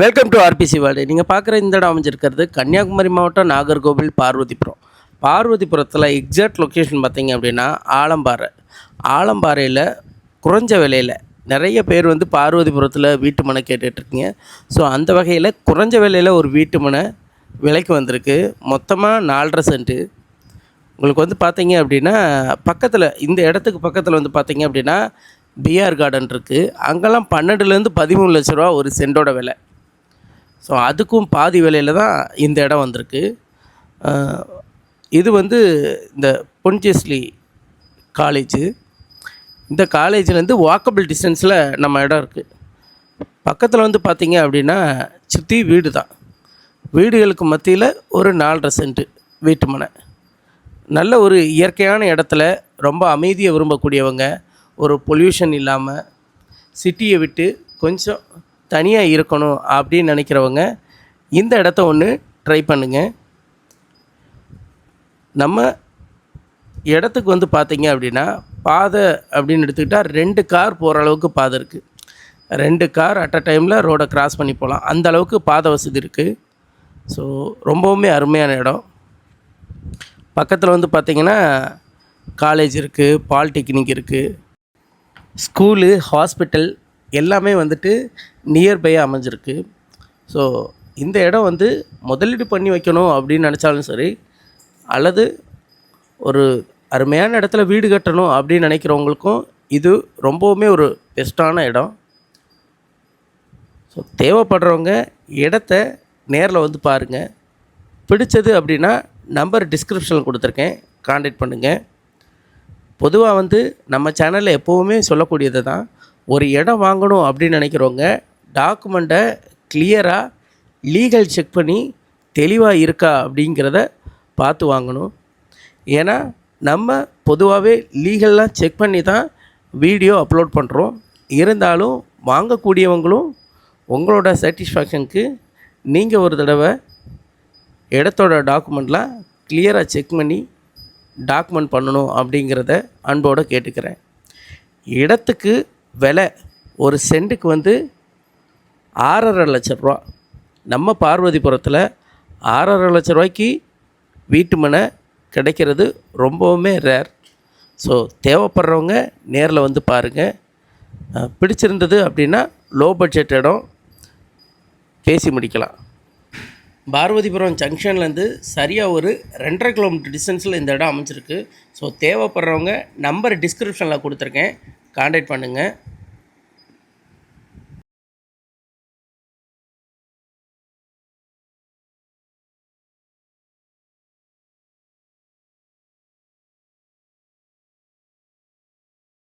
Welcome to RBC world. நீங்கள் பார்க்குற இந்த இடம் அமைஞ்சிருக்கிறது கன்னியாகுமரி மாவட்டம் நாகர்கோவில் பார்வதிபுரம். பார்வதிபுரத்தில் எக்ஸாக்ட் லொக்கேஷன் பார்த்தீங்க அப்படின்னா ஆலம்பாறையில் குறைஞ்ச விலையில் நிறைய பேர் வந்து பார்வதிபுரத்தில் வீட்டு மனை கேட்டுட்ருக்கீங்க. ஸோ அந்த வகையில் குறைஞ்ச விலையில் ஒரு வீட்டு மனை விலைக்கு வந்திருக்கு. மொத்தமாக 4.5 சென்ட்டு. உங்களுக்கு வந்து பார்த்தீங்க அப்படின்னா பக்கத்தில் இந்த இடத்துக்கு பக்கத்தில் வந்து பார்த்தீங்க அப்படின்னா பிஆர் கார்டன் இருக்குது. அங்கெல்லாம் 12லேருந்து 13 லட்ச ரூபா ஒரு சென்டோட விலை. ஸோ அதுக்கும் பாதி விலையில் தான் இந்த இடம் வந்திருக்கு. இது வந்து இந்த பொன்செஸ்லி காலேஜு. இந்த காலேஜ்லேருந்து வாக்கபிள் டிஸ்டன்ஸில் நம்ம இடம் இருக்குது. பக்கத்தில் வந்து பார்த்திங்க அப்படின்னா சுற்றி வீடு தான். வீடுகளுக்கு மத்தியில் ஒரு 4.5 சென்ட்டு வீட்டு மனை. நல்ல ஒரு இயற்கையான இடத்துல ரொம்ப அமைதியை விரும்பக்கூடியவங்க, ஒரு பொல்யூஷன் இல்லாமல் சிட்டியை விட்டு கொஞ்சம் தனியாக இருக்கணும் அப்படின்னு நினைக்கிறவங்க இந்த இடத்த ஒன்று ட்ரை பண்ணுங்கள். நம்ம இடத்துக்கு வந்து பார்த்திங்க அப்படின்னா பாதை அப்படின்னு எடுத்துக்கிட்டால் 2 கார் போகிற அளவுக்கு பாதை இருக்குது. 2 கார் அட் அ டைமில் ரோடை கிராஸ் பண்ணி போகலாம், அந்த அளவுக்கு பாதை வசதி இருக்குது. ஸோ ரொம்பவுமே அருமையான இடம். பக்கத்தில் வந்து பார்த்திங்கன்னா காலேஜ் இருக்குது, பாலிடெக்னிக் இருக்குது, ஸ்கூலு, ஹாஸ்பிட்டல் எல்லாமே வந்துட்டு நியர்பையாக அமைஞ்சிருக்கு. ஸோ இந்த இடம் வந்து முதலீடு பண்ணி வைக்கணும் அப்படின்னு நினச்சாலும் சரி, அல்லது ஒரு அருமையான இடத்துல வீடு கட்டணும் அப்படின்னு நினைக்கிறவங்களுக்கும் இது ரொம்பவுமே ஒரு பெஸ்ட்டான இடம். ஸோ தேவைப்படுறவங்க இடத்த நேரில் வந்து பாருங்கள். பிடிச்சது அப்படின்னா நம்பர் டிஸ்கிரிப்ஷனில் கொடுத்துருக்கேன், கான்டாக்ட் பண்ணுங்கள். பொதுவாக வந்து நம்ம சேனலில் எப்போவுமே சொல்லக்கூடியது தான், ஒரு இடம் வாங்கணும் அப்படின்னு நினைக்கிறவங்க டாக்குமெண்ட்டை கிளியராக லீகல் செக் பண்ணி தெளிவாக இருக்கா அப்படிங்கிறத பார்த்து வாங்கணும். ஏன்னா நம்ம பொதுவாகவே லீகல்லாம் செக் பண்ணி தான் வீடியோ அப்லோட் பண்ணுறோம். இருந்தாலும் வாங்கக்கூடியவங்களும் உங்களோட சாட்டிஸ்ஃபேக்ஷனுக்கு நீங்கள் ஒரு தடவை இடத்தோட டாக்குமெண்ட்லாம் கிளியராக செக் பண்ணி டாக்குமெண்ட் பண்ணணும் அப்படிங்கிறத அன்போடு கேட்டுக்கிறேன். இடத்துக்கு விலை ஒரு சென்ட்டுக்கு வந்து 6.5 லட்ச ரூபா. நம்ம பார்வதிபுரத்தில் 6.5 லட்ச ரூபாய்க்கு வீட்டு மனை கிடைக்கிறது ரொம்பவுமே ரேர். ஸோ தேவைப்படுறவங்க நேரில் வந்து பாருங்கள். பிடிச்சிருந்தது அப்படின்னா லோ பட்ஜெட் இடம் பேசி முடிக்கலாம். பார்வதிபுரம் ஜங்ஷன்லேருந்து சரியாக ஒரு 2.5 கிலோமீட்டர் டிஸ்டன்ஸில் இந்த இடம் அமைஞ்சிருக்கு. ஸோ தேவைப்படுறவங்க நம்பர் டிஸ்கிரிப்ஷனில் கொடுத்துருக்கேன், கான்டாக்ட் பண்ணுங்கள்.